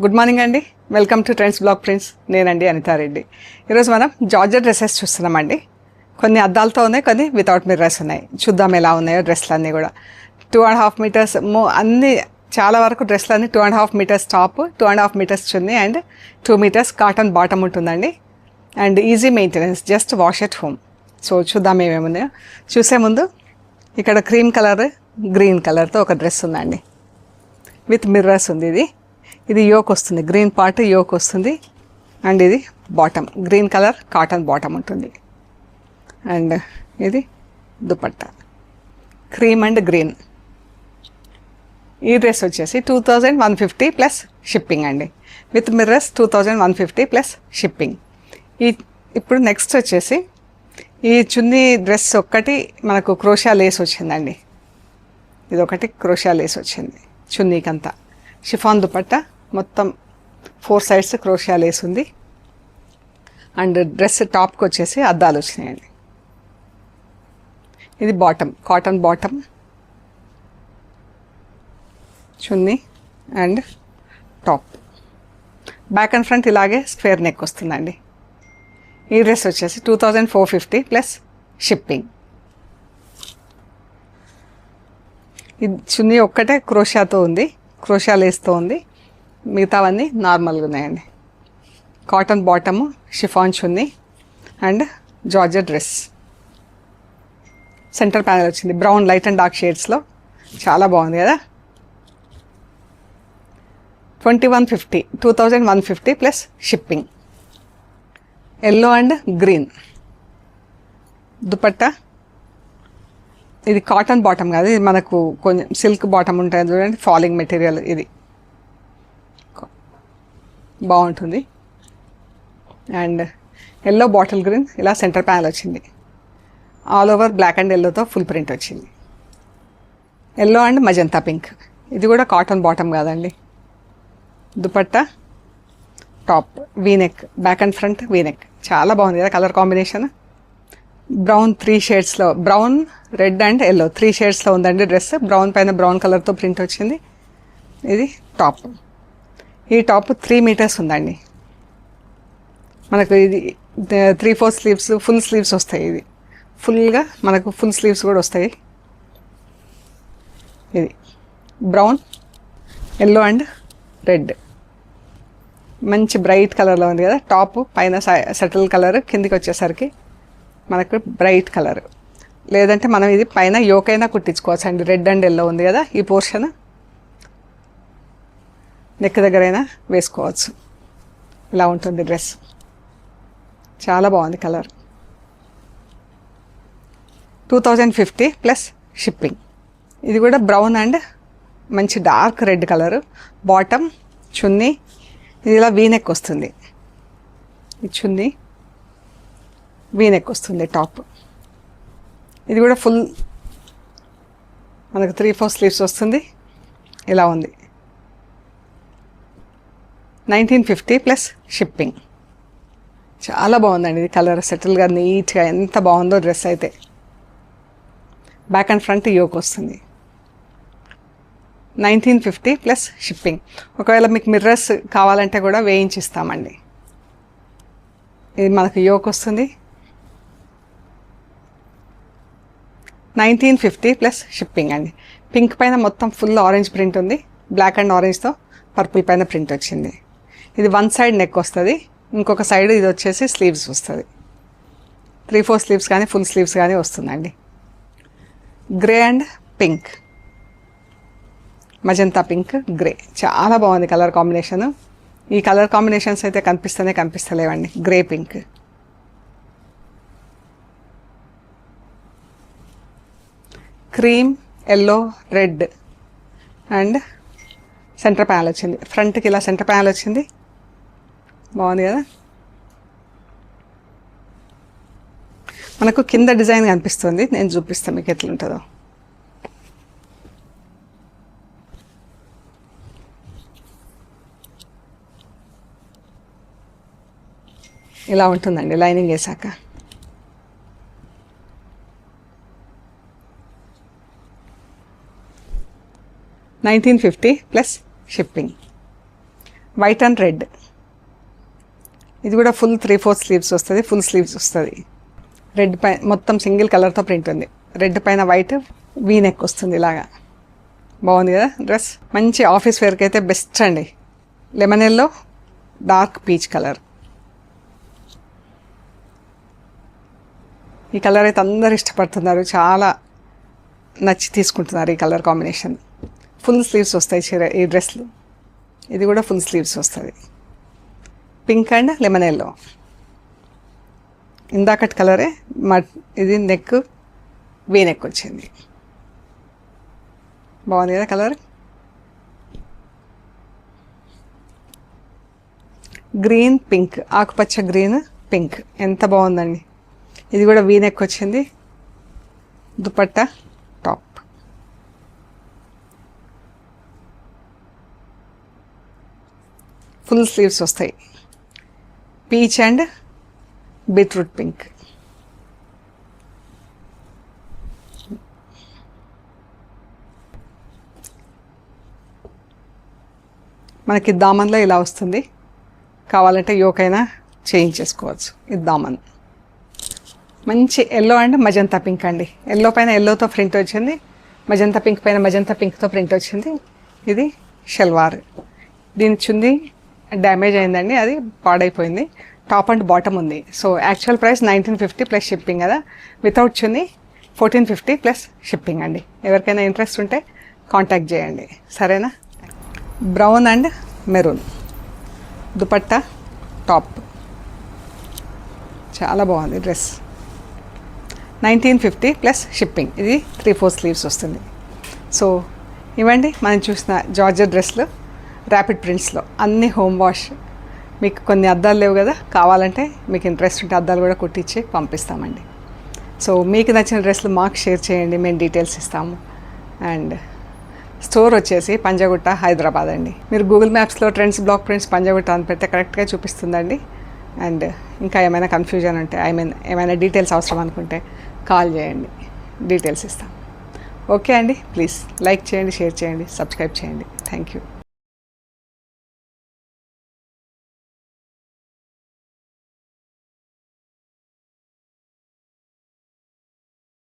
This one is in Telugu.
గుడ్ మార్నింగ్ అండి. Welcome to trends blog prints. నేనండి అనితారెడ్డి. ఈరోజు మనం జార్జెట్ డ్రెస్సెస్ చూస్తున్నామండి. కొన్ని అద్దాలతో ఉన్నాయి, కొన్ని వితౌట్ మిర్రర్స్ ఉన్నాయి. చూద్దాం ఎలా ఉన్నాయో డ్రెస్లు అన్నీ కూడా. 2.5 మీటర్స్ అన్ని చాలా వరకు డ్రెస్లు అన్నీ 2.5 metres top, 2.5 metres chunni and 2 metres cotton bottom ఉంటుందండి. And easy maintenance, just wash at home. So చూద్దాం ఏమేమి ఉన్నాయో. చూసే ముందు ఇక్కడ క్రీమ్ కలర్, గ్రీన్ కలర్తో ఒక డ్రెస్ ఉందండి. విత్ మిర్రర్స్ ఉంది. ఇది యోక్ వస్తుంది, గ్రీన్ పార్ట్ యోక్ వస్తుంది. అండ్ ఇది bottom, green colour cotton bottom ఉంటుంది. అండ్ ఇది దుపట్టా, క్రీమ్ అండ్ గ్రీన్. ఈ డ్రెస్ వచ్చేసి 2150 ప్లస్ షిప్పింగ్ అండి. With mirrors 2150 plus shipping. ఇప్పుడు నెక్స్ట్ వచ్చేసి ఈ చున్నీ డ్రెస్ ఒక్కటి మనకు క్రోషియా లేస్ వచ్చిందండి. ఇది ఒకటి క్రోషియా లేస్ వచ్చింది చున్నీకంతా. షిఫాన్ దుపట్టా, మొత్తం 4 సైడ్స్ క్రోషియా లేస్ ఉంది. అండ్ డ్రెస్ టాప్కి వచ్చేసి అద్దాలు వచ్చినాయండి. ఇది bottom, cotton bottom, chunni and top. Back and front ఇలాగే స్క్వేర్ నెక్ వస్తుందండి. ఈ డ్రెస్ వచ్చేసి 2450 ప్లస్ షిప్పింగ్. ఇది చున్నీ ఒక్కటే క్రోషియాతో ఉంది, క్రోషియా లేస్తో ఉంది. మిగతావన్నీ నార్మల్గా ఉన్నాయండి. Cotton bottom, chiffon chunni and georgette dress. Centre panel వచ్చింది బ్రౌన్, లైట్ అండ్ డార్క్ షేడ్స్లో. చాలా బాగుంది కదా. 2150 plus shipping. Yellow and green dupatta. ఇది కాటన్ బాటమ్ కాదు, ఇది మనకు కొంచెం సిల్క్ బాటమ్ ఉంటుంది చూడండి, ఫాలింగ్ మెటీరియల్. ఇది బాగుంటుంది. అండ్ ఎల్లో బాటిల్ గ్రీన్, ఇలా సెంటర్ ప్యానల్ వచ్చింది. ఆల్ ఓవర్ బ్లాక్ అండ్ ఎల్లోతో ఫుల్ ప్రింట్ వచ్చింది. Yellow and magenta pink. ఇది కూడా కాటన్ బాటమ్ కాదండి. Dupatta, top, V neck, back and front V neck. చాలా బాగుంది కదా కలర్ కాంబినేషన్. బ్రౌన్ 3 షేడ్స్లో, బ్రౌన్, రెడ్ అండ్ ఎల్లో 3 షేడ్స్లో ఉందండి డ్రెస్. బ్రౌన్ పైన బ్రౌన్ కలర్తో ప్రింట్ వచ్చింది. ఇది టాప్. ఈ టాప్ 3 మీటర్స్ ఉందండి. మనకు ఇది 3/4 స్లీవ్స్, ఫుల్ స్లీవ్స్ వస్తాయి. ఇది ఫుల్గా మనకు ఫుల్ స్లీవ్స్ కూడా వస్తాయి. ఇది బ్రౌన్, ఎల్లో అండ్ రెడ్, మంచి బ్రైట్ కలర్లో ఉంది కదా. టాప్ పైన సెటిల్ కలర్, కిందికి వచ్చేసరికి మనకు బ్రైట్ కలర్. లేదంటే మనం ఇది పైన యోకైనా కుట్టించుకోవచ్చు అండి. రెడ్ అండ్ ఎల్లో ఉంది కదా, ఈ పోర్షన్ నెక్ దగ్గరైనా వేసుకోవచ్చు. ఇలా ఉంటుంది డ్రెస్. చాలా బాగుంది కలర్. 2050 plus shipping. ఇది కూడా బ్రౌన్ అండ్ మంచి డార్క్ రెడ్ కలరు. బాటమ్, చున్నీ, ఇది ఇలా వీనెక్ వస్తుంది. ఈ చున్నీ వీనెక్ వస్తుంది. టాప్ ఇది కూడా ఫుల్ మనకు 3/4 స్లీవ్స్ వస్తుంది. ఇలా ఉంది. 1950 ప్లస్ షిప్పింగ్. చాలా బాగుందండి ఇది కలర్, సెటిల్గా నీట్గా, ఎంత బాగుందో డ్రెస్ అయితే. బ్యాక్ అండ్ ఫ్రంట్ యోక్ వస్తుంది. 1950 ప్లస్ షిప్పింగ్. ఒకవేళ మీకు మిర్రర్స్ కావాలంటే కూడా వేయించిస్తామండి. ఇది మనకు యోక్ వస్తుంది. 1950 ప్లస్ షిప్పింగ్ అండి. పింక్ పైన మొత్తం ఫుల్ ఆరెంజ్ ప్రింట్ ఉంది. బ్లాక్ అండ్ ఆరెంజ్తో పర్పుల్ పైన ప్రింట్ వచ్చింది. ఇది 1 సైడ్ నెక్ వస్తుంది, ఇంకొక సైడ్ ఇది వచ్చేసి స్లీవ్స్ వస్తుంది. 3/4 స్లీవ్స్ కానీ ఫుల్ స్లీవ్స్ కానీ వస్తుందండి. Grey and pink, magenta pink, grey. చాలా బాగుంది కలర్ కాంబినేషను. ఈ కలర్ కాంబినేషన్స్ అయితే కనిపిస్తలేవండి. Grey pink, cream, yellow, red and centre panel వచ్చింది. ఫ్రంట్కి ఇలా సెంటర్ ప్యానల్ వచ్చింది. బాగుంది కదా. మనకు కింద డిజైన్ కనిపిస్తుంది, నేను చూపిస్తాను మీకు ఎట్లుంటుందో. ఇలా ఉంటుందండి లైనింగ్ వేసాక. $1950 plus shipping. White and red. ఇది కూడా ఫుల్ 3/4 స్లీవ్స్ వస్తుంది, ఫుల్ స్లీవ్స్ వస్తుంది. రెడ్ పైన మొత్తం సింగిల్ కలర్తో ప్రింట్ ఉంది. రెడ్ పైన వైట్ వీ నెక్ వస్తుంది ఇలాగా. బాగుంది కదా డ్రెస్. మంచి ఆఫీస్ వేర్కి అయితే బెస్ట్ అండి. Lemon yellow, dark peach colour. ఈ కలర్ అయితే అందరు ఇష్టపడుతున్నారు, చాలా నచ్చి తీసుకుంటున్నారు ఈ కలర్ కాంబినేషన్. ఫుల్ స్లీవ్స్ వస్తాయి చీర ఈ డ్రెస్లు. ఇది కూడా ఫుల్ స్లీవ్స్ వస్తుంది. Pink and lemon yellow. ఇందాకటి కలరే ఇది నెక్ వీ నెక్ వచ్చింది. బాగుంది కదా కలర్. గ్రీన్ పింక్, ఆకుపచ్చ గ్రీన్ పింక్, ఎంత బాగుందండి. ఇది కూడా వీ నెక్ వచ్చింది. దుపట్టా టాప్. ఫుల్ స్లీవ్స్ వస్తాయి. Peach and beetroot pink. మనకి దామన్లో ఇలా వస్తుంది. కావాలంటే యోకైనా చేయించేసుకోవచ్చు. ఇది దామన్. మంచి ఎల్లో అండ్ మజంతా పింక్ అండి. ఎల్లో పైన ఎల్లోతో ప్రింట్ వచ్చింది, మజంతా పింక్ పైన మజంతా పింక్తో ప్రింట్ వచ్చింది. ఇది షల్వార్. దీని చుంది డ్యామేజ్ అయిందండి, అది పాడైపోయింది. టాప్ అండ్ బాటమ్ ఉంది. So actual price 1950 plus shipping కదా. వితౌట్ చున్నీ 1450 ప్లస్ షిప్పింగ్ అండి. ఎవరికైనా ఇంట్రెస్ట్ ఉంటే కాంటాక్ట్ చేయండి, సరేనా. Brown and maroon dupatta top. చాలా బాగుంది డ్రెస్. 1950 plus shipping. ఇది 3/4 స్లీవ్స్ వస్తుంది. సో ఇవ్వండి మనం చూసిన జార్జెట్ డ్రెస్లు ర్యాపిడ్ ప్రింట్స్లో, అన్ని హోమ్ వాష్. మీకు కొన్ని అద్దాలు లేవు కదా, కావాలంటే మీకు ఇంట్రెస్ట్ ఉంటే అద్దాలు కూడా కుట్టించి పంపిస్తామండి. సో మీకు నచ్చిన డ్రెస్లు మాకు షేర్ చేయండి, మేము డీటెయిల్స్ ఇస్తాము. అండ్ స్టోర్ వచ్చేసి పంజాగుట్ట, హైదరాబాద్ అండి. మీరు గూగుల్ మ్యాప్స్లో ట్రెండ్స్ బ్లాక్ ప్రింట్స్ పంజాగుట్ట అని పెడితే కరెక్ట్గా చూపిస్తుందండి. అండ్ ఇంకా ఏమైనా కన్ఫ్యూజన్ ఉంటే, ఏమైనా డీటెయిల్స్ అవసరం అనుకుంటే కాల్ చేయండి, డీటెయిల్స్ ఇస్తాం. ఓకే అండి, ప్లీజ్ లైక్ చేయండి, షేర్ చేయండి, సబ్స్క్రైబ్ చేయండి. Thank you.